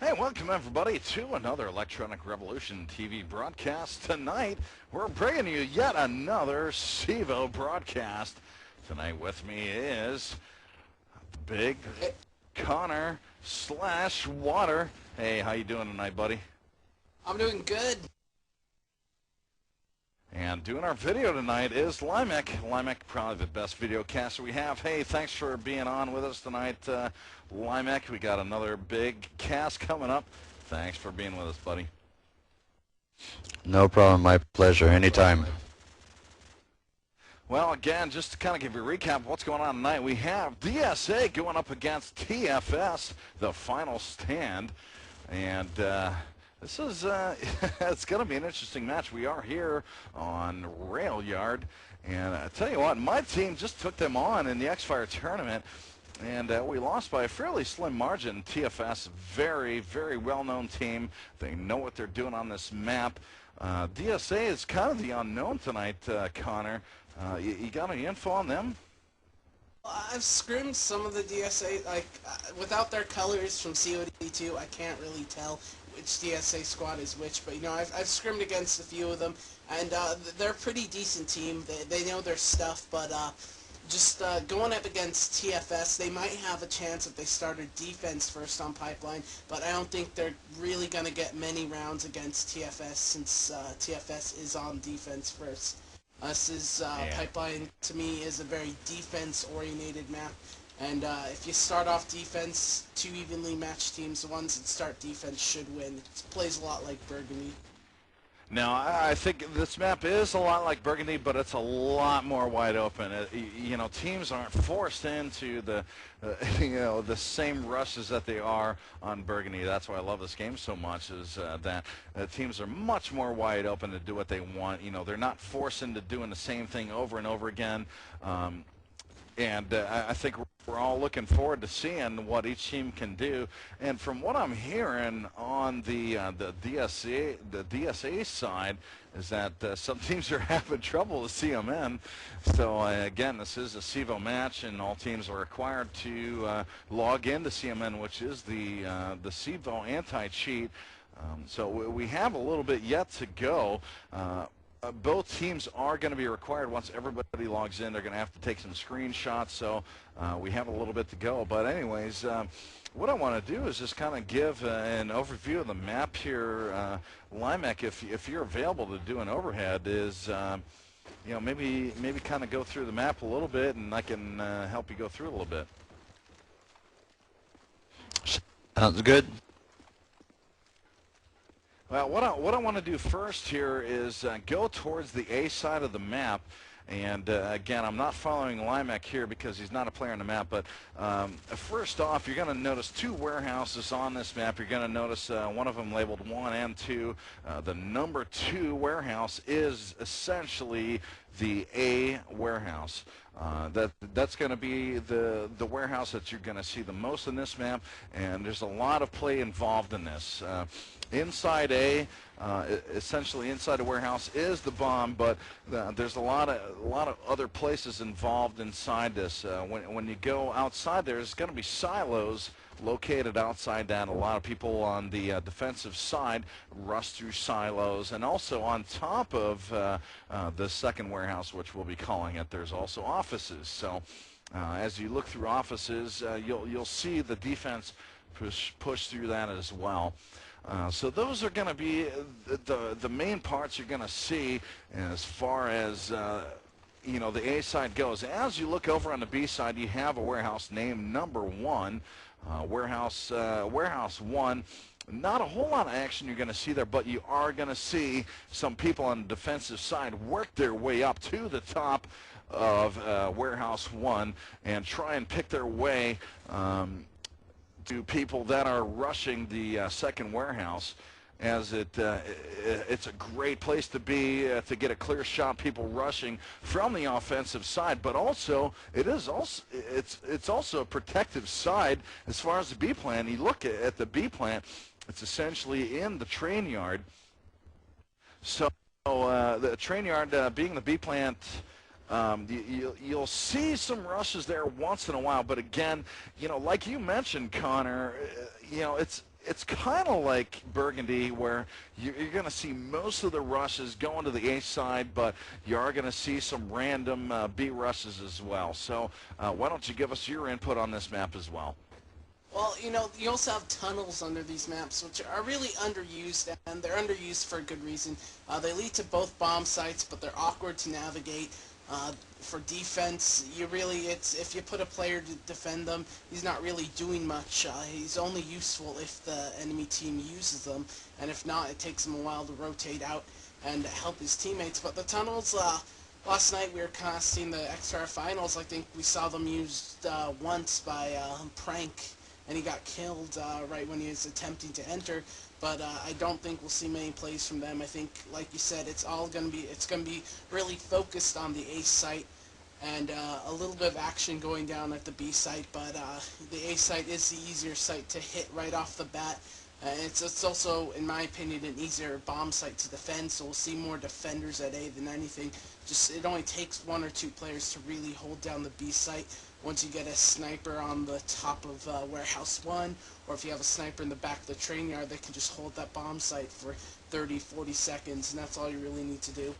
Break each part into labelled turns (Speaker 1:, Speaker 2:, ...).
Speaker 1: Hey, welcome everybody to another Electronic Revolution TV broadcast. Tonight, we're bringing you yet another CEVO broadcast. Tonight with me is Big Connor / Water. Hey, how you doing tonight, buddy?
Speaker 2: I'm doing good.
Speaker 1: And doing our video tonight is Limek. Limek, probably the best video caster we have. Hey, thanks for being on with us tonight, Limek. We got another big cast coming up. Thanks for being with us, buddy.
Speaker 3: No problem, my pleasure, anytime.
Speaker 1: Well, again, just to kind of give you a recap of what's going on tonight, we have DSA going up against TFS, the final stand. And this is, it's going to be an interesting match. We are here on Rail Yard. And I tell you what, my team just took them on in the X-Fire tournament. And we lost by a fairly slim margin. TFS, very, very well-known team. They know what they're doing on this map. DSA is kind of the unknown tonight, Connor. You got any info on them?
Speaker 2: I've scrimmed some of the DSA, like, without their colors from COD2, I can't really tell which DSA squad is which, but, you know, I've scrimmed against a few of them, and they're a pretty decent team. They know their stuff, but just going up against TFS, they might have a chance if they started defense first on Pipeline, but I don't think they're really going to get many rounds against TFS since TFS is on defense first. Pipeline, to me, is a very defense-oriented map, and if you start off defense, two evenly matched teams, the ones that start defense should win. It plays a lot like Burgundy.
Speaker 1: Now, I think this map is a lot like Burgundy, but it's a lot more wide open. You know, teams aren't forced into the, you know, the same rushes that they are on Burgundy. That's why I love this game so much, is that teams are much more wide open to do what they want. You know, they're not forced into doing the same thing over and over again. And I think we're all looking forward to seeing what each team can do. And from what I'm hearing on the DSA side, is that some teams are having trouble with CMN. So again, this is a CEVO match, and all teams are required to log into CMN, which is the CEVO anti-cheat. So we have a little bit yet to go. Both teams are going to be required, once everybody logs in, they're going to have to take some screenshots, so we have a little bit to go. But anyways, what I want to do is just kind of give an overview of the map here. Limek, if you're available to do an overhead, is you know, maybe kind of go through the map a little bit, and I can help you go through a little bit.
Speaker 3: Sounds good.
Speaker 1: Well, what I want to do first here is go towards the A side of the map. And again, I'm not following Limek here because he's not a player on the map, but first off, you're going to notice two warehouses on this map. You're going to notice one of them labeled 1 and 2. The number 2 warehouse is essentially the A warehouse. That's going to be the warehouse that you're going to see the most in this map, and there's a lot of play involved in this. Inside A, essentially inside the warehouse, is the bomb, but there's a lot of other places involved inside this. When you go outside, there's going to be silos located outside that. A lot of people on the defensive side rush through silos, and also on top of the second warehouse, which we'll be calling it, there's also offices. So as you look through offices, you'll see the defense push through that as well. So those are going to be the main parts you're going to see as far as you know, the A side goes. As you look over on the B side, you have a warehouse named number 1. Warehouse 1. Not a whole lot of action you're going to see there, but you are going to see some people on the defensive side work their way up to the top of Warehouse 1 and try and pick their way to people that are rushing the second warehouse, as it's a great place to be to get a clear shot, people rushing from the offensive side, but also it's also a protective side as far as the B plant. You look at the B plant, it's essentially in the train yard. So the train yard being the B plant, you'll see some rushes there once in a while, but again, you know, like you mentioned, Connor, you know, it's kind of like Burgundy, where you're going to see most of the rushes going to the A side, but you are going to see some random B rushes as well. So why don't you give us your input on this map as well?
Speaker 2: Well, you know, you also have tunnels under these maps, which are really underused, and they're underused for a good reason. They lead to both bomb sites, but they're awkward to navigate. For defense, if you put a player to defend them, he's not really doing much. He's only useful if the enemy team uses them, and if not, it takes him a while to rotate out and help his teammates. But the tunnels, last night we were casting the XR finals. I think we saw them used once by Prank, and he got killed right when he was attempting to enter. But I don't think we'll see many plays from them. I think, like you said, it's gonna be really focused on the A site, and a little bit of action going down at the B site. But the A site is the easier site to hit right off the bat. It's also, in my opinion, an easier bomb site to defend. So we'll see more defenders at A than anything. It only takes 1 or 2 players to really hold down the B site. Once you get a sniper on the top of Warehouse 1, or if you have a sniper in the back of the train yard, they can just hold that bomb site for 30, 40 seconds, and that's all you really need to do.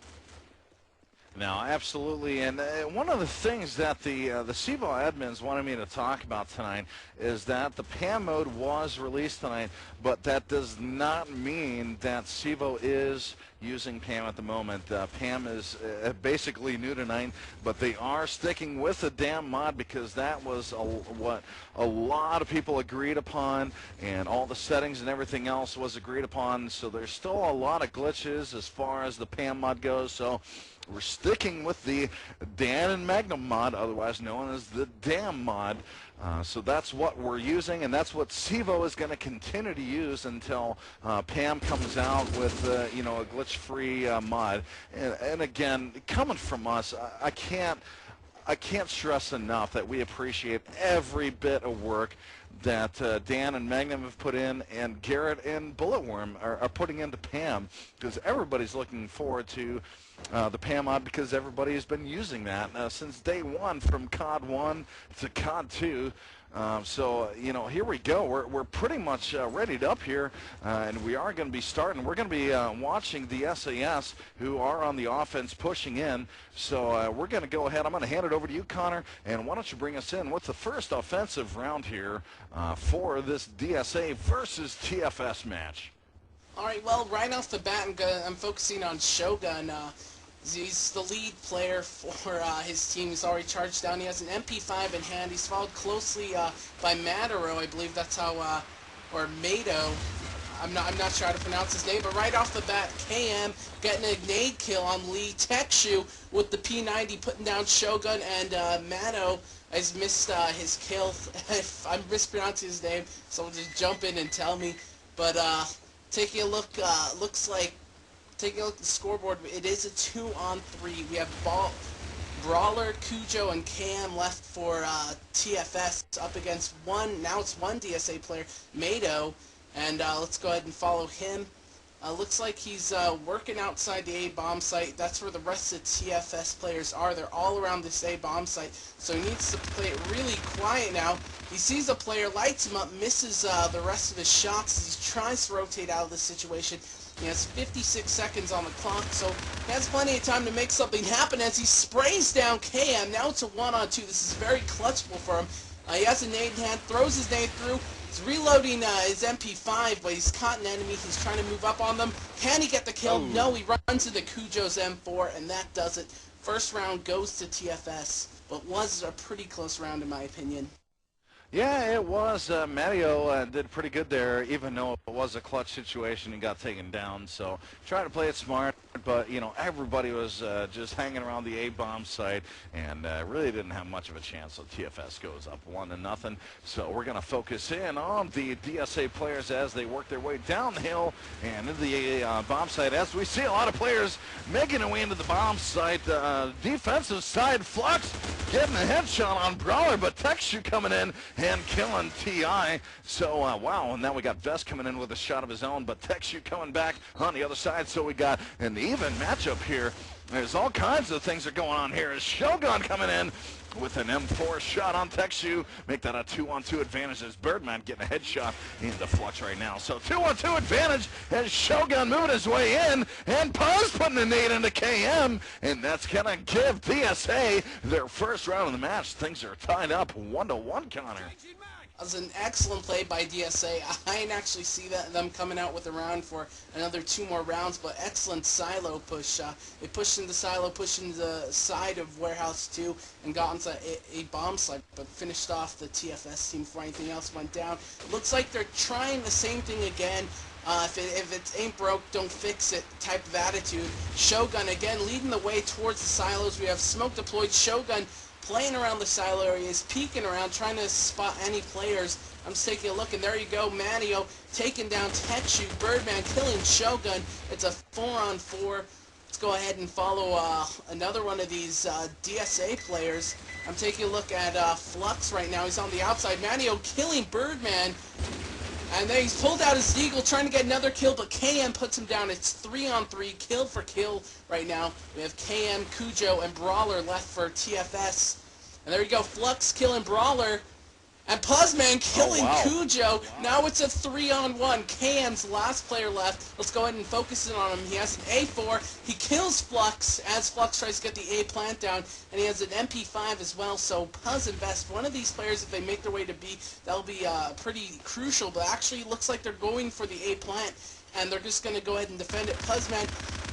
Speaker 1: No, absolutely, and one of the things that the CEVO admins wanted me to talk about tonight is that the PAM mode was released tonight, but that does not mean that CEVO is using PAM at the moment. PAM is basically new tonight, but they are sticking with the damn mod because that was what a lot of people agreed upon, and all the settings and everything else was agreed upon, so there's still a lot of glitches as far as the PAM mod goes, so we're sticking with the Dan and Magnum mod, otherwise known as the DAM mod. So that's what we're using, and that's what CEVO is going to continue to use until PAM comes out with you know, a glitch-free mod. And again, coming from us, I can't stress enough that we appreciate every bit of work that Dan and Magnum have put in, and Garrett and Bulletworm are putting into PAM, because everybody's looking forward to the PAM mod, because everybody has been using that since day one, from COD 1 to COD 2. So, you know, here we go. We're pretty much readied up here, and we are going to be starting. We're going to be watching the SAS, who are on the offense pushing in. So we're going to go ahead. I'm going to hand it over to you, Connor, and why don't you bring us in with the first offensive round here for this DSA versus TFS match.
Speaker 2: All right, well, right off the bat, I'm focusing on Shogun. He's the lead player for his team. He's already charged down. He has an MP5 in hand. He's followed closely by Madaro, I believe that's how, or Mado. I'm not sure how to pronounce his name, but right off the bat, KM getting a nade kill on Lee. Texu with the P90 putting down Shogun, and Mado has missed his kill. If I'm mispronouncing his name, someone just jump in and tell me. But taking a look, taking a look at the scoreboard, it is a 2-on-3. We have Brawler, Cujo, and Cam left for TFS up against now it's one DSA player, Mado, and let's go ahead and follow him. Looks like he's working outside the A bomb site. That's where the rest of the TFS players are. They're all around this A bomb site, so he needs to play it really quiet now. He sees a player, lights him up, misses the rest of his shots as he tries to rotate out of the situation. He has 56 seconds on the clock, so he has plenty of time to make something happen as he sprays down KM. Now it's a 1-on-2. This is very clutchable for him. He has a nade in hand, throws his nade through. He's reloading his MP5, but he's caught an enemy. He's trying to move up on them. Can he get the kill? Oh. No, he runs into Cujo's M4, and that does it. First round goes to TFS, but was a pretty close round in my opinion.
Speaker 1: Yeah, it was. Mario did pretty good there, even though it was a clutch situation and got taken down. So try to play it smart, but, you know, everybody was just hanging around the A-bomb site and really didn't have much of a chance. So TFS goes up 1-0. So we're going to focus in on the DSA players as they work their way downhill and into the bomb site. As we see a lot of players making their way into the bomb site. Defensive side, Flux getting a headshot on Brawler, but Texu coming in and killing TI. So, wow, and now we got Vest coming in with a shot of his own, but Texu coming back on the other side. So we got an even matchup here. There's all kinds of things that are going on here. Is Shogun coming in with an M4 shot on Texu, make that a 2-on-2 advantage as Birdman getting a headshot into Flux right now. So 2-on-2 advantage as Shogun moving his way in, and Puz putting a nade into KM, and that's gonna give DSA their first round of the match. Things are tied up 1-1, Connor.
Speaker 2: That was an excellent play by DSA. I didn't actually see them coming out with a round for another 2 more rounds, but excellent silo push. They pushed into silo, pushed into the side of Warehouse 2, and got into a bomb site, but finished off the TFS team before anything else went down. Looks like they're trying the same thing again. If it ain't broke, don't fix it type of attitude. Shogun again leading the way towards the silos. We have smoke deployed. Shogun playing around the silo areas, peeking around, trying to spot any players. I'm just taking a look, and there you go, Manio taking down Texu, Birdman killing Shogun. It's a 4-on-4. Let's go ahead and follow another one of these DSA players. I'm taking a look at Flux right now. He's on the outside. Manio killing Birdman. And then he's pulled out his eagle, trying to get another kill, but KM puts him down. It's 3-on-3, kill for kill right now. We have KM, Cujo, and Brawler left for TFS. And there you go, Flux killing Brawler, and Puzzman killing Cujo. Now it's a 3-on-1. KM's last player left. Let's go ahead and focus in on him. He has an A4. He kills Flux as Flux tries to get the A plant down, and he has an MP5 as well. So Puzz and Best, one of these players, if they make their way to B, that'll be pretty crucial. But actually, it looks like they're going for the A plant, and they're just going to go ahead and defend it. Puzzman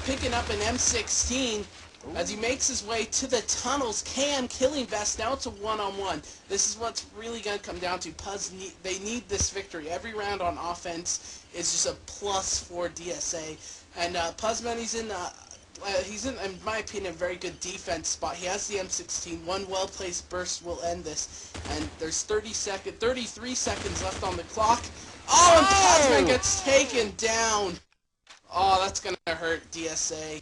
Speaker 2: picking up an M16. As he makes his way to the tunnels, KM killing Best. Now it's a 1-on-1. This is what's really going to come down to. Puzz, they need this victory. Every round on offense is just a plus for DSA. And Puzzman, he's in, in my opinion, a very good defense spot. He has the M16. One well-placed burst will end this. And there's 33 seconds left on the clock. Oh, and Puzzman gets taken down. Oh, that's going to hurt DSA.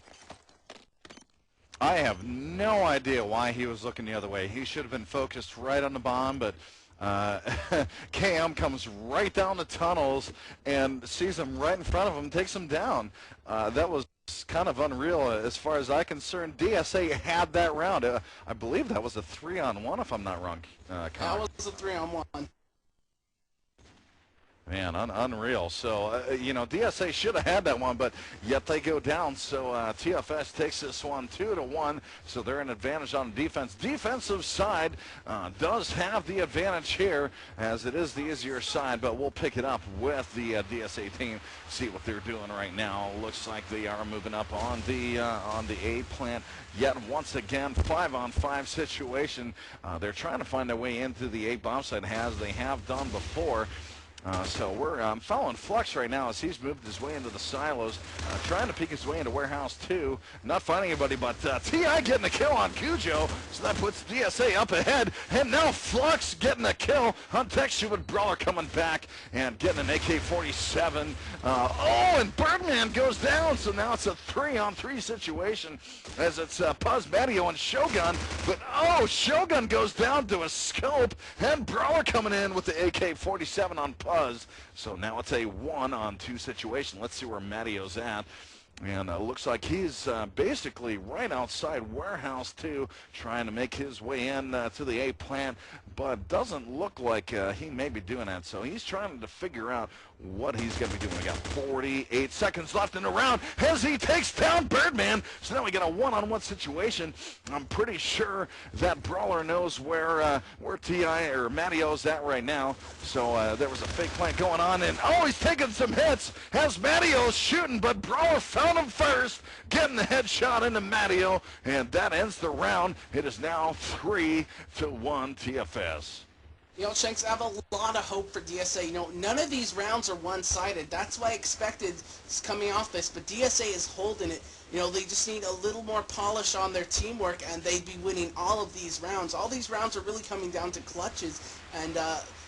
Speaker 1: I have no idea why he was looking the other way. He should have been focused right on the bomb, but KM comes right down the tunnels and sees him right in front of him, takes him down. That was kind of unreal as far as I'm concerned. DSA had that round. I believe that was a 3-on-1 if I'm not wrong.
Speaker 2: That was a 3-on-1.
Speaker 1: Man, unreal. So, you know, DSA should have had that one, but yet they go down. So TFS takes this one 2-1. So they're an advantage on the defense. Defensive side does have the advantage here, as it is the easier side, but we'll pick it up with the DSA team, see what they're doing right now. Looks like they are moving up on the A plant. Yet once again, 5-on-5 situation. They're trying to find their way into the A bomb site, as they have done before. So we're following Flux right now as he's moved his way into the silos, trying to peek his way into Warehouse 2. Not finding anybody, but TI getting a kill on Cujo, so that puts DSA up ahead. And now Flux getting a kill on Texu, with Brawler coming back and getting an AK-47. And Birdman goes down, so now it's a 3-on-3 situation as it's Puzz, Mario, and Shogun. But Shogun goes down to a scope, and Brawler coming in with the AK-47 on Puzz. So now it's a 1-on-2 situation. Let's see where Matteo's at. And looks like he's basically right outside Warehouse 2, trying to make his way in to the A plant, but doesn't look like he may be doing that. So he's trying to figure out what he's going to be doing. We got 48 seconds left in the round as he takes down Birdman. So now we got a 1-on-1 situation. I'm pretty sure that Brawler knows where TI or Matteo's at right now. So there was a fake plant going on, and he's taking some hits as Matteo's shooting, but Brawler found him first, getting the headshot into Matteo, and that ends the round. It is now 3-1 TFS.
Speaker 2: You know, Shanks, I have a lot of hope for DSA. You know, none of these rounds are one-sided. That's what I expected coming off this, but DSA is holding it. You know, they just need a little more polish on their teamwork, and they'd be winning all of these rounds. All these rounds are really coming down to clutches, and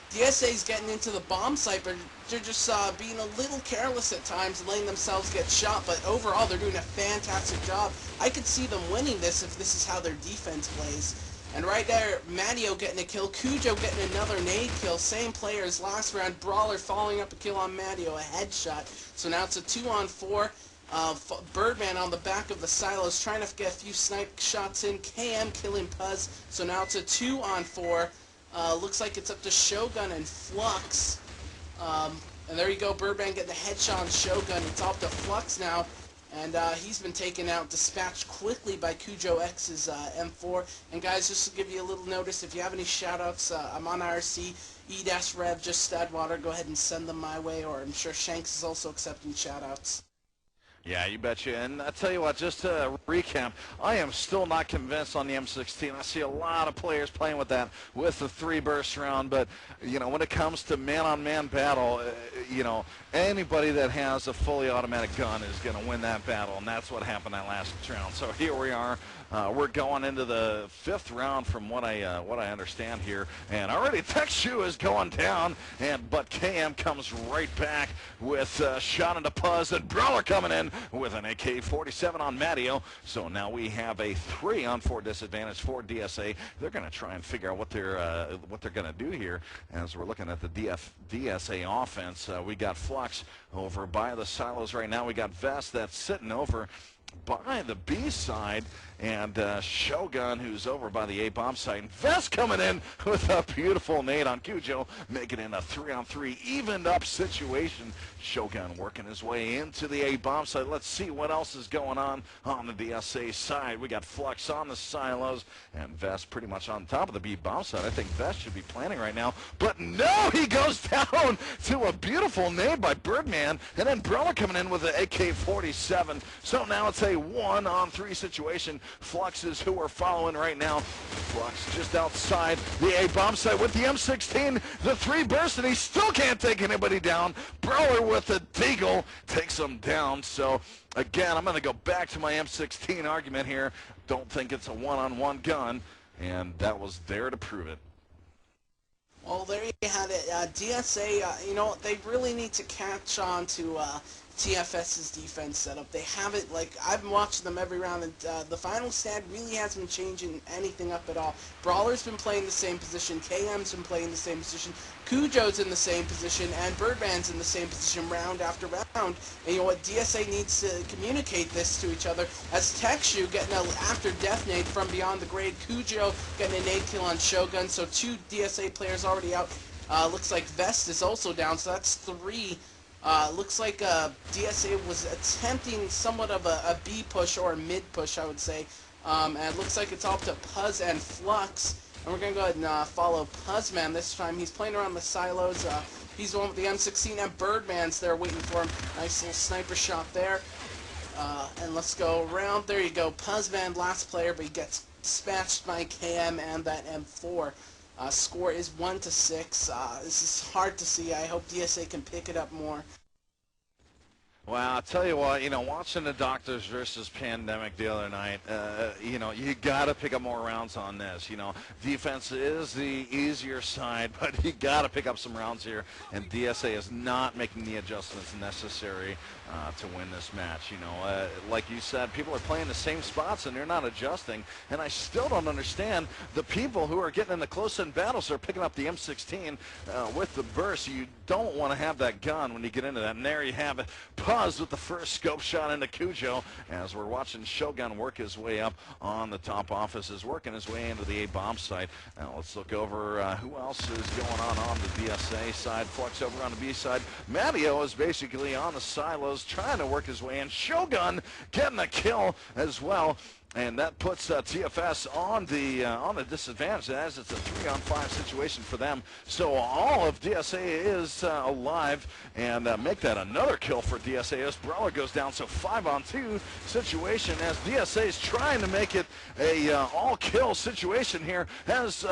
Speaker 2: DSA's getting into the bomb site, but they're just being a little careless at times and letting themselves get shot, but overall they're doing a fantastic job. I could see them winning this if this is how their defense plays. And right there, Matteo getting a kill, Cujo getting another nade kill, same player as last round, Brawler following up a kill on Matteo, a headshot. So now it's a 2-on-4. Birdman on the back of the silos trying to get a few snipe shots in. KM killing Puzz. So now it's a 2-on-4. Looks like it's up to Shogun and Flux. And there you go, Birdman getting the headshot on Shogun. It's off to Flux now. And he's been taken out, dispatched quickly by Cujo X's M4. And guys, just to give you a little notice, if you have any shoutouts, I'm on IRC, e-rev, just Stadwater, go ahead and send them my way, or I'm sure Shanks is also accepting shoutouts.
Speaker 1: Yeah, you betcha. And I tell you what, just to recap, I am still not convinced on the M16. I see a lot of players playing with that, with the 3-burst round. But, you know, when it comes to man-on-man battle, you know, anybody that has a fully automatic gun is going to win that battle. And that's what happened that last round. So here we are. We're going into the 5th round from what I understand here. And already Texu is going down. But KM comes right back with a shot into Puzz. And Brawler coming in with an AK-47 on Matteo. So now we have a 3-on-4 disadvantage for DSA. They're going to try and figure out what they're going to do here. As we're looking at the DSA offense, we got Flux over by the silos right now. We got Vest that's sitting over by the B side, and Shogun, who's over by the A-bomb site. And Vest coming in with a beautiful nade on Cujo, making it a 3-on-3 evened up situation. Shogun working his way into the A-bomb site. Let's see what else is going on the DSA side. We got Flux on the silos, and Vest pretty much on top of the B-bomb site. I think Vest should be planning right now, but no, he goes down to a beautiful nade by Birdman, and then Brawler coming in with an AK-47. So now it's a 1-on-3 situation. Flux is who we're following right now. Flux just outside the A-bomb site with the M16, the 3-burst, and he still can't take anybody down. Brawler with a deagle takes him down. So again, I'm going to go back to my M16 argument here. Don't think it's a one-on-one gun, and that was there to prove it.
Speaker 2: Well, there you had it. DSA, you know, they really need to catch on to TFS's defense setup. They have it, like, I've been watching them every round, and the final stand really hasn't been changing anything up at all. Brawler's been playing the same position, KM's been playing the same position, Cujo's in the same position, and Birdman's in the same position round after round. And you know what, DSA needs to communicate this to each other, as Texu getting an after death nade from beyond the grade, Cujo getting a nade kill on Shogun, so 2 DSA players already out. Looks like Vest is also down, so that's 3. Looks like DSA was attempting somewhat of a B push, or a mid push, I would say. And it looks like it's up to Puzz and Flux. And we're going to go ahead and follow Puzzman this time. He's playing around the silos. He's the one with the M16, and Birdman's there waiting for him. Nice little sniper shot there. And let's go around. There you go. Puzzman, last player, but he gets dispatched by KM and that M4. Score is 1-6. This is hard to see. I hope DSA can pick it up more.
Speaker 1: Well, I'll tell you what, you know, watching the Doctors versus Pandemic the other night, you know, you got to pick up more rounds on this. You know, defense is the easier side, but you got to pick up some rounds here, and DSA is not making the adjustments necessary to win this match. You know, like you said, people are playing the same spots, and they're not adjusting, and I still don't understand the people who are getting in the close-in battles are picking up the M16 with the burst. You don't want to have that gun when you get into that, and there you have it. Puzz with the first scope shot into Cujo, as we're watching Shogun work his way up on the top offices, working his way into the A-bomb site. Now let's look over who else is going on the DSA side. Flux over on the B side. Matteo is basically on the silos trying to work his way in. Shogun getting a kill as well. And that puts TFS on the disadvantage, as it's a 3-on-5 situation for them. So all of DSA is alive, and make that another kill for DSA as Brawler goes down. So 5-on-2 situation as DSA is trying to make it a all-kill situation here. As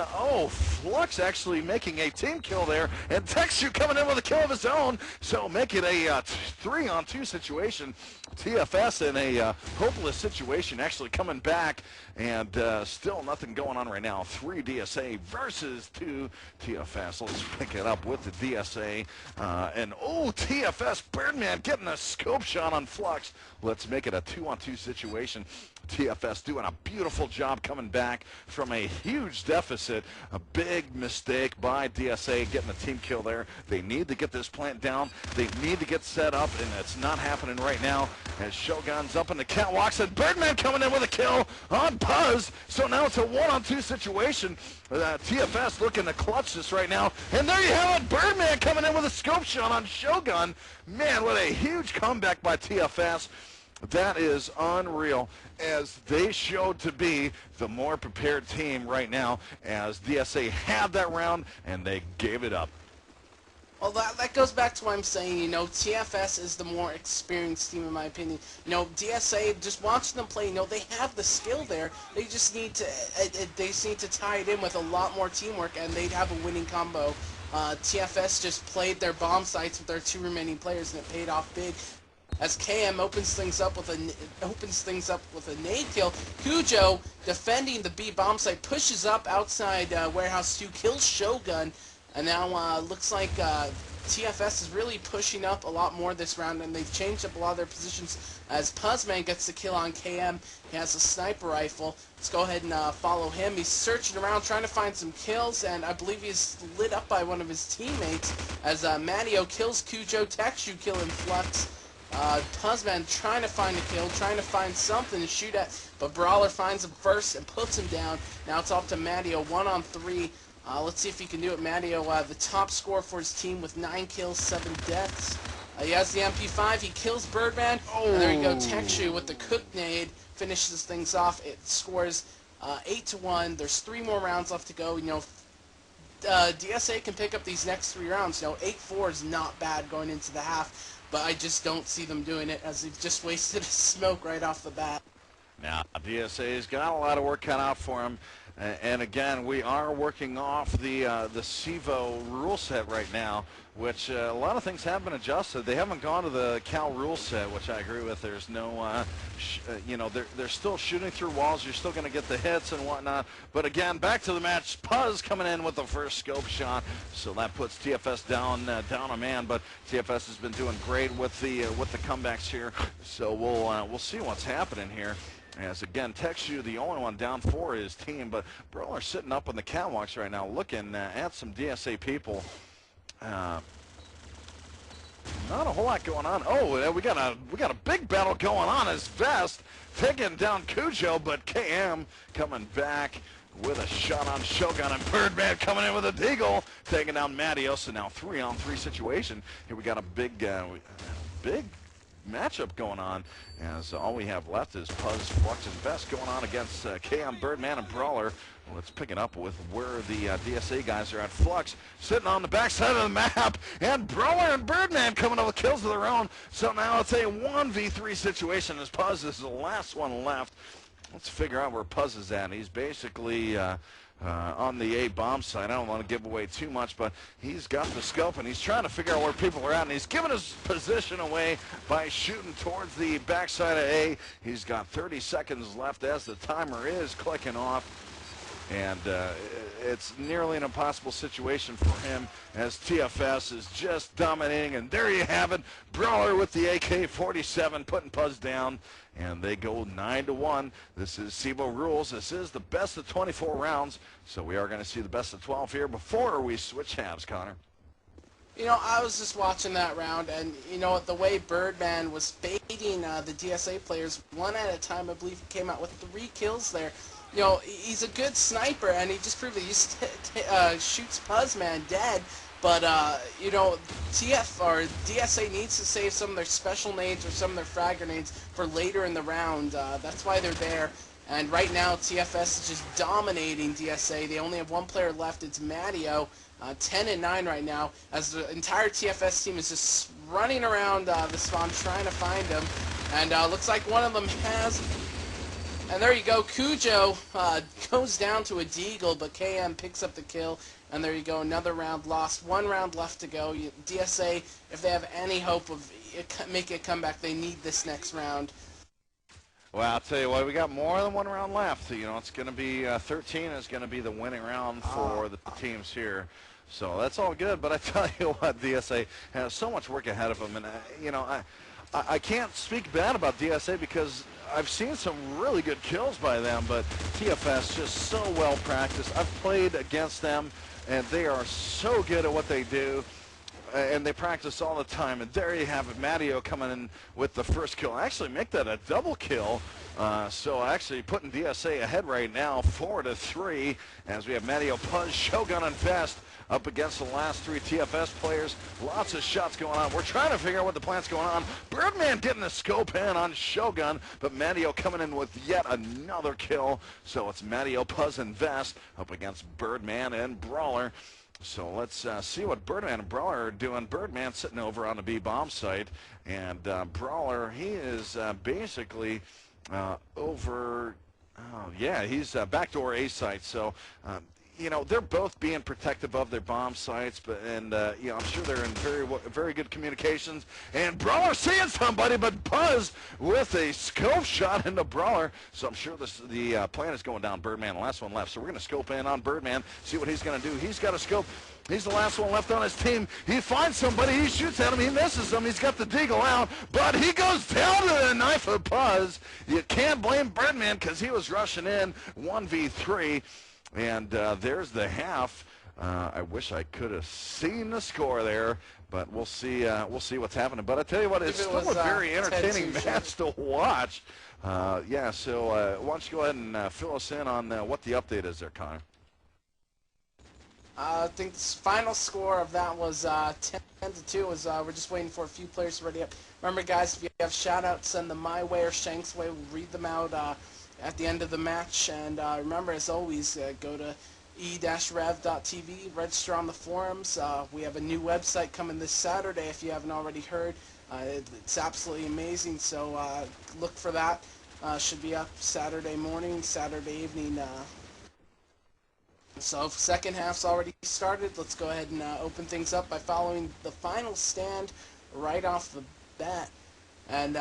Speaker 1: Flux actually making a team kill there, and Texu coming in with a kill of his own. So make it a 3-on-2 situation. TFS in a hopeless situation, actually coming coming back, and still nothing going on right now. 3 DSA versus 2 TFS. Let's pick it up with the DSA. And oh, TFS Birdman getting a scope shot on Flux. Let's make it a 2-on-2 situation. TFS doing a beautiful job coming back from a huge deficit. A big mistake by DSA getting a team kill there. They need to get this plant down. They need to get set up, and it's not happening right now as Shogun's up in the catwalks, and Birdman coming in with a kill on Puzz. So now it's a 1-on-2 situation. TFS looking to clutch this right now. And there you have it, Birdman coming in with a scope shot on Shogun. Man, what a huge comeback by TFS. That is unreal, as they showed to be the more prepared team right now, as DSA had that round and they gave it up.
Speaker 2: Well, that goes back to what I'm saying, you know, TFS is the more experienced team in my opinion. You know, DSA, just watching them play, you know, they have the skill there. They just need to tie it in with a lot more teamwork, and they'd have a winning combo. TFS just played their bomb sites with their 2 remaining players, and it paid off big. As KM opens things up with a nade kill, Cujo, defending the B bomb site, pushes up outside Warehouse 2, kills Shogun, and now looks like TFS is really pushing up a lot more this round, and they've changed up a lot of their positions. As Puzzman gets the kill on KM, he has a sniper rifle. Let's go ahead and follow him. He's searching around trying to find some kills, and I believe he's lit up by one of his teammates as Matteo kills Cujo, Texu killing Flux. Puzzman trying to find a kill, trying to find something to shoot at, but Brawler finds him first and puts him down. Now it's off to Matteo, 1-on-3. Let's see if he can do it. Matteo, the top scorer for his team with 9 kills, 7 deaths. He has the MP5, he kills Birdman, and there you go, Texu with the cook nade finishes things off. It scores 8-1. There's 3 more rounds left to go. You know, DSA can pick up these next 3 rounds. You know, 8-4 is not bad going into the half, but I just don't see them doing it, as they've just wasted a smoke right off the bat.
Speaker 1: Now, DSA's got a lot of work cut out for him. And again, we are working off the CEVO rule set right now, which a lot of things have been adjusted. They haven't gone to the Cal rule set, which I agree with. There's no, you know, they're still shooting through walls. You're still going to get the hits and whatnot. But again, back to the match. Puzz coming in with the first scope shot, so that puts TFS down a man. But TFS has been doing great with the comebacks here. So we'll see what's happening here. As again, Texu, the only one down for his team, but Brawler sitting up on the catwalks right now, looking at some DSA people. Not a whole lot going on. Oh, we got a big battle going on as Vest taking down Cujo, but KM coming back with a shot on Shogun, and Birdman coming in with a deagle, taking down Matteo. So now 3-on-3 situation. Here we got a big matchup going on, as all we have left is Puzz, Flux, and Vest going on against KM, Birdman, and Brawler. Let's pick it up with where the DSA guys are at. Flux sitting on the backside of the map, and Brawler and Birdman coming up with kills of their own. So now it's a 1v3 situation, as Puzz is the last one left. Let's figure out where Puzz is at. He's basically on the A bomb site. I don't want to give away too much, but he's got the scope and he's trying to figure out where people are at, and he's giving his position away by shooting towards the backside of A. He's got 30 seconds left as the timer is clicking off, and it's nearly an impossible situation for him, as TFS is just dominating. And there you have it, Brawler with the AK-47 putting Puzz down, and they go 9-1. This is CEVO rules. This is the best of 24 rounds, so we are going to see the best of 12 here before we switch halves, Connor.
Speaker 2: You know, I was just watching that round, and you know, the way Birdman was baiting the DSA players one at a time, I believe he came out with 3 kills there. You know, he's a good sniper, and he just proved that he shoots Puzzman dead. But, you know, DSA needs to save some of their special nades or some of their frag grenades for later in the round. That's why they're there. And right now, TFS is just dominating DSA. They only have 1 player left. It's Matteo, 10-9 right now, as the entire TFS team is just running around the spawn trying to find him. And looks like one of them has... And there you go, Cujo goes down to a deagle, but KM picks up the kill. And there you go, another round lost. 1 round left to go. DSA, if they have any hope of making a comeback, they need this next round.
Speaker 1: Well, I'll tell you what, we got more than one round left. You know, it's going to be 13 is going to be the winning round for the teams here. So that's all good. But I tell you what, DSA has so much work ahead of them. And, you know, I can't speak bad about DSA because I've seen some really good kills by them. But TFS just so well practiced. I've played against them, and they are so good at what they do. And they practice all the time, and there you have it, Matteo coming in with the first kill. Actually make that a double kill, so actually putting DSA ahead right now, 4-3, as we have Matteo, Puzz, Shogun, and Vest up against the last three TFS players. Lots of shots going on. We're trying to figure out what the plan's going on. Birdman getting a scope in on Shogun, but Matteo coming in with yet another kill. So it's Matteo, Puzz, and Vest up against Birdman and Brawler. So let's see what Birdman and Brawler are doing. Birdman sitting over on the B bomb site, and Brawler, he is basically over, yeah, he's backdoor A site. So, you know, they're both being protective of their bomb sites, but you know, I'm sure they're in very good communications. And Brawler seeing somebody, but Puzz with a scope shot into Brawler. So I'm sure the plan is going down Birdman, the last one left. So we're going to scope in on Birdman, see what he's going to do. He's got a scope. He's the last one left on his team. He finds somebody, he shoots at him, he misses him, he's got the deagle out, but he goes down to the knife of Puzz. You can't blame Birdman because he was rushing in 1v3. And there's the half. I wish I could have seen the score there, but we'll see what's happening. But I tell you what, it's still a very entertaining match to watch. Yeah, so why don't you go ahead and fill us in on what the update is there, Connor?
Speaker 2: I think the final score of that was 10-2. We're just waiting for a few players to ready up. Remember, guys, if you have shout-outs, send them my way or Shank's way. We'll read them out at the end of the match. And remember, as always, go to e-rev.tv, register on the forums. We have a new website coming this Saturday if you haven't already heard. It's absolutely amazing, so look for that. Should be up Saturday morning, Saturday evening. So second half's already started. Let's go ahead and open things up by following the final stand right off the bat. And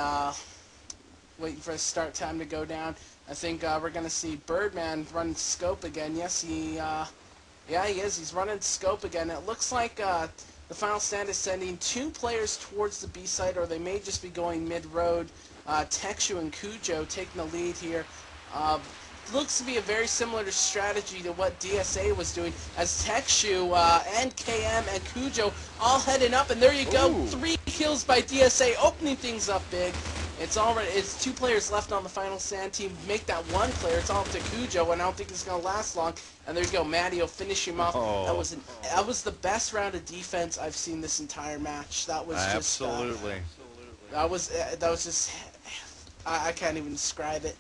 Speaker 2: waiting for the start time to go down. I think we're going to see Birdman run scope again. Yes, yeah, he is. He's running scope again. It looks like the final stand is sending two players towards the B site, or they may just be going mid-road. Texu and Cujo taking the lead here. Looks to be a very similar strategy to what DSA was doing, as Texu and KM and Cujo all heading up, and there you go, 3 kills by DSA, opening things up big. It's 2 players left on the final stand team. Make that 1 player. It's all up to Cujo, and I don't think it's going to last long. And there you go, Matteo finish him off. That was the best round of defense I've seen this entire match. That was just
Speaker 1: absolutely.
Speaker 2: That was just I can't even describe it.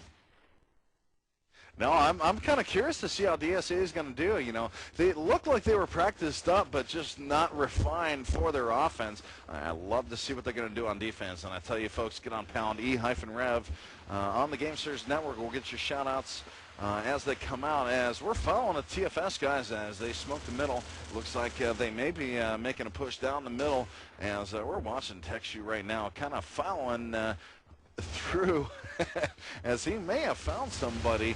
Speaker 1: No, I'm kind of curious to see how DSA is going to do. You know, they looked like they were practiced up, but just not refined for their offense. I love to see what they're going to do on defense. And I tell you, folks, get on pound e-rev on the GameSters Network. We'll get your shout-outs as they come out. As we're following the TFS guys as they smoke the middle. Looks like they may be making a push down the middle. As we're watching Texu right now, kind of following through as he may have found somebody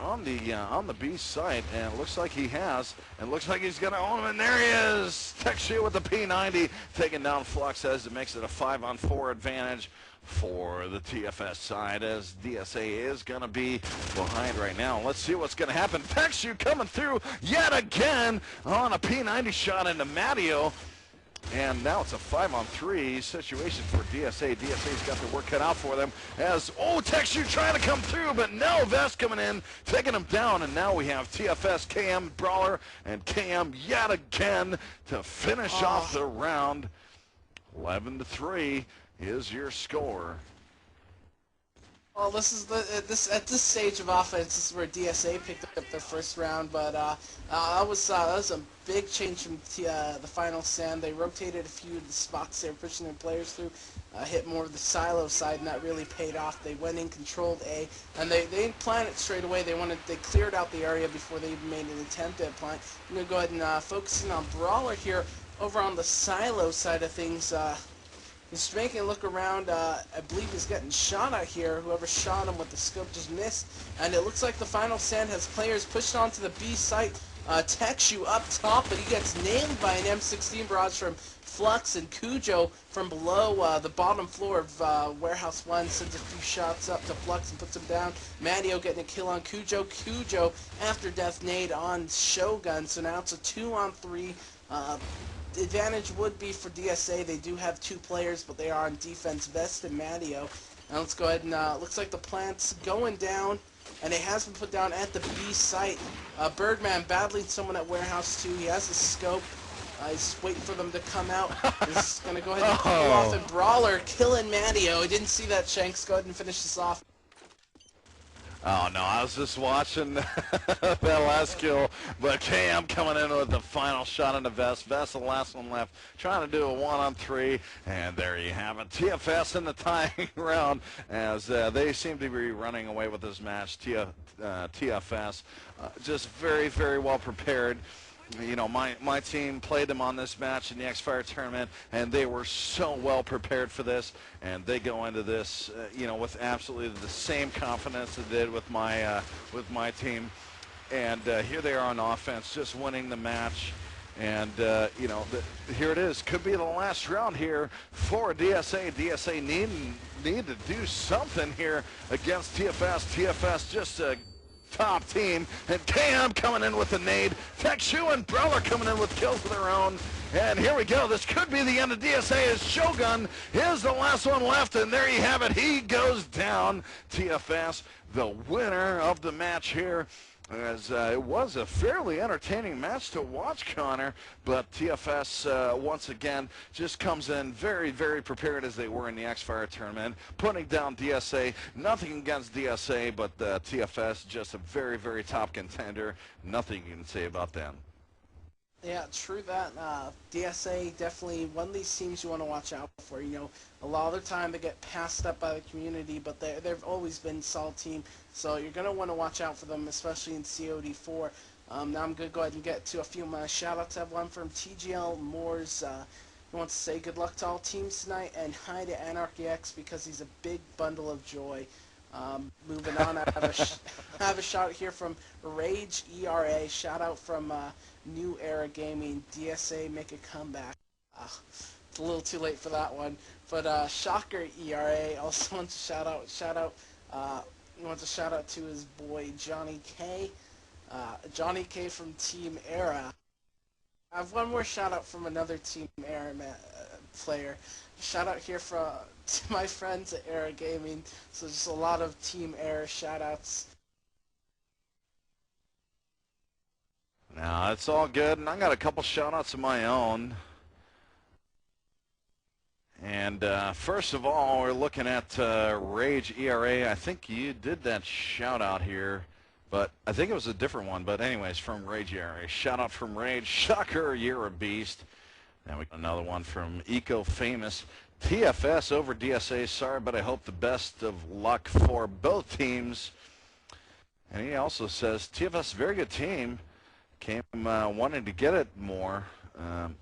Speaker 1: on the B site, and it looks like he has, and looks like he's gonna own him, and there he is, Texu with the P90, taking down Flux as it makes it a 5-on-4 advantage for the TFS side, as DSA is gonna be behind right now. Let's see what's gonna happen. Texu coming through yet again on a P90 shot into Matteo. And now it's a 5-on-3 situation for DSA. DSA's got their work cut out for them as, Texu trying to come through, but no, Vest coming in, taking him down, and now we have TFS, KM, Brawler, and KM yet again to finish off the round. 11-3 is your score.
Speaker 2: Well, this is at this stage of offense, this is where DSA picked up their first round, but that was a big change from the final stand. They rotated a few of the spots they were pushing their players through, hit more of the silo side, and that really paid off. They went in, controlled A, and they didn't plant it straight away. They cleared out the area before they even made an attempt at plant. I'm gonna go ahead and focusing on Brawler here over on the silo side of things. He's making a look around. I believe he's getting shot at here. Whoever shot him with the scope just missed. And it looks like the final stand has players pushed onto the B site. Texu up top, but he gets nailed by an M16 barrage from Flux, and Cujo from below the bottom floor of Warehouse 1 sends a few shots up to Flux and puts him down. Matteo getting a kill on Cujo. Cujo after death nade on Shogun, so now it's a 2-on-3. The advantage would be for DSA. They do have 2 players, but they are on defense. Vest and Matteo. Now let's go ahead and looks like the plant's going down, and it has been put down at the B site. Birdman battling someone at Warehouse 2. He has a scope. He's waiting for them to come out. He's going to go ahead and pull off a brawler, killing Matteo. I didn't see that, Shanks. Go ahead and finish this off.
Speaker 1: Oh, no, I was just watching that last kill, but Cam coming in with the final shot on the Vest. Vest, the last one left, trying to do a 1-on-3, and there you have it. TFS in the tying round as they seem to be running away with this match. TFS just very, very well prepared. You know, my team played them on this match in the X-Fire tournament, and they were so well prepared for this, and they go into this, you know, with absolutely the same confidence they did with my team. And here they are on offense, just winning the match. And, you know, here it is. Could be the last round here for DSA. DSA need to do something here against TFS. TFS just top team, and Cam coming in with the nade. Texu and Brawler coming in with kills of their own. And here we go. This could be the end of DSA as Shogun is the last one left, and there you have it. He goes down. TFS, the winner of the match here. As it was a fairly entertaining match to watch, Connor, but TFS once again just comes in very, very prepared as they were in the X-Fire tournament, putting down DSA. Nothing against DSA, but TFS just a very, very top contender. Nothing you can say about them.
Speaker 2: Yeah, true that. DSA definitely one of these teams you want to watch out for. You know, a lot of the time they get passed up by the community, but they've always been a solid team. So you're going to want to watch out for them, especially in COD4. Now I'm going to go ahead and get to a few of my shout-outs. I have one from TGL Moores. He wants to say good luck to all teams tonight, and hi to Anarchy X because he's a big bundle of joy. Moving on, I have a shout here from Rage ERA. Shout out from New Era Gaming. DSA make a comeback. It's a little too late for that one, but Shocker ERA also wants to shout out. He wants a shout out to his boy Johnny K. Johnny K from Team Era. I have one more shout out from another Team Era player. Shout out here to my friends at Era Gaming. So just a lot of Team Era shout outs.
Speaker 1: Now, it's all good, and I got a couple shout outs of my own. And first of all, we're looking at Rage ERA. I think you did that shout out here, but I think it was a different one. But anyways, from Rage ERA. Shout out from Rage. Shocker, you're a beast. Now we got another one from Eco Famous. TFS over DSA. Sorry, but I hope the best of luck for both teams. And he also says TFS, very good team. Came wanting to get it more.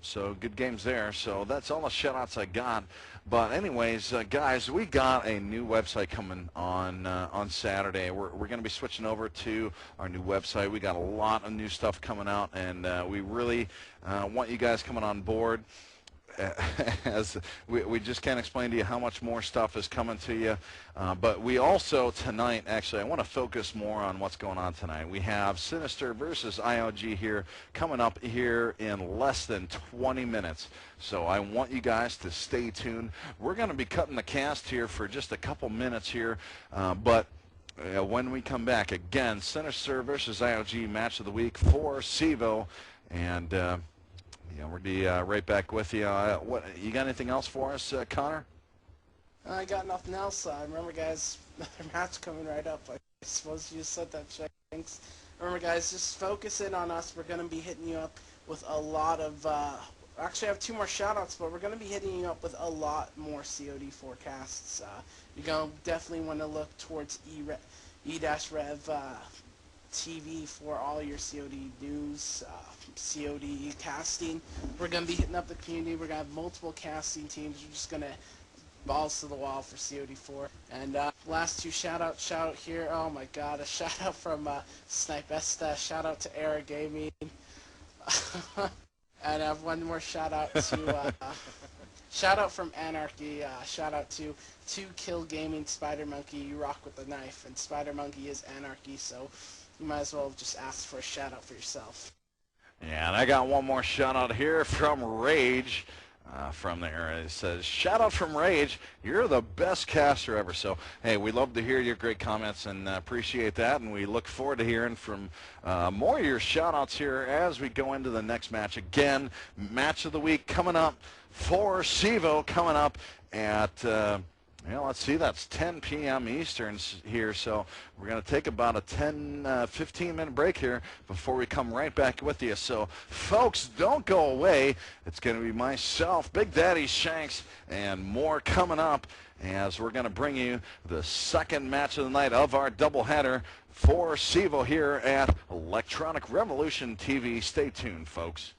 Speaker 1: So good games there. So that's all the shout-outs I got. But anyways, guys, we got a new website coming on Saturday. We're going to be switching over to our new website. We got a lot of new stuff coming out, and we really want you guys coming on board. As we just can't explain to you how much more stuff is coming to you, but we also tonight, actually I want to focus more on what's going on tonight. We have Sinister versus IOG here coming up here in less than 20 minutes, so I want you guys to stay tuned. We're going to be cutting the cast here for just a couple minutes here, but when we come back, again, Sinister versus IOG match of the week for CEVO, and yeah, we'll be right back with you. What you got? Anything else for us, Connor?
Speaker 2: I got nothing else. Remember, guys, another match coming right up. I suppose you just said that, Shanks. Remember, guys, just focus in on us. We're going to be hitting you up with a lot of... actually, I have 2 more shout-outs, but we're going to be hitting you up with a lot more COD forecasts. You're going to definitely want to look towards E-rev TV for all your COD news, COD casting. We're going to be hitting up the community. We're going to have multiple casting teams. We're just going to balls to the wall for COD4. And last two shout out here. Oh my god, a shout out from Snipesta. Shout out to Era Gaming. And I have one more shout out to shout out from Anarchy. Shout out to 2Kill Gaming, Spider Monkey. You rock with the knife, and Spider Monkey is Anarchy, so you might as well just ask for a shout out for yourself.
Speaker 1: Yeah, and I got one more shout out here from Rage. From there, it says, shout out from Rage, you're the best caster ever. So hey, we love to hear your great comments and appreciate that, and we look forward to hearing from more of your shout outs here as we go into the next match. Again, match of the week coming up for CEVO, coming up at let's see, that's 10 p.m. Eastern here, so we're going to take about a 15-minute break here before we come right back with you. So, folks, don't go away. It's going to be myself, Big Daddy Shanks, and more coming up as we're going to bring you the second match of the night of our doubleheader for CEVO here at Electronic Revolution TV. Stay tuned, folks.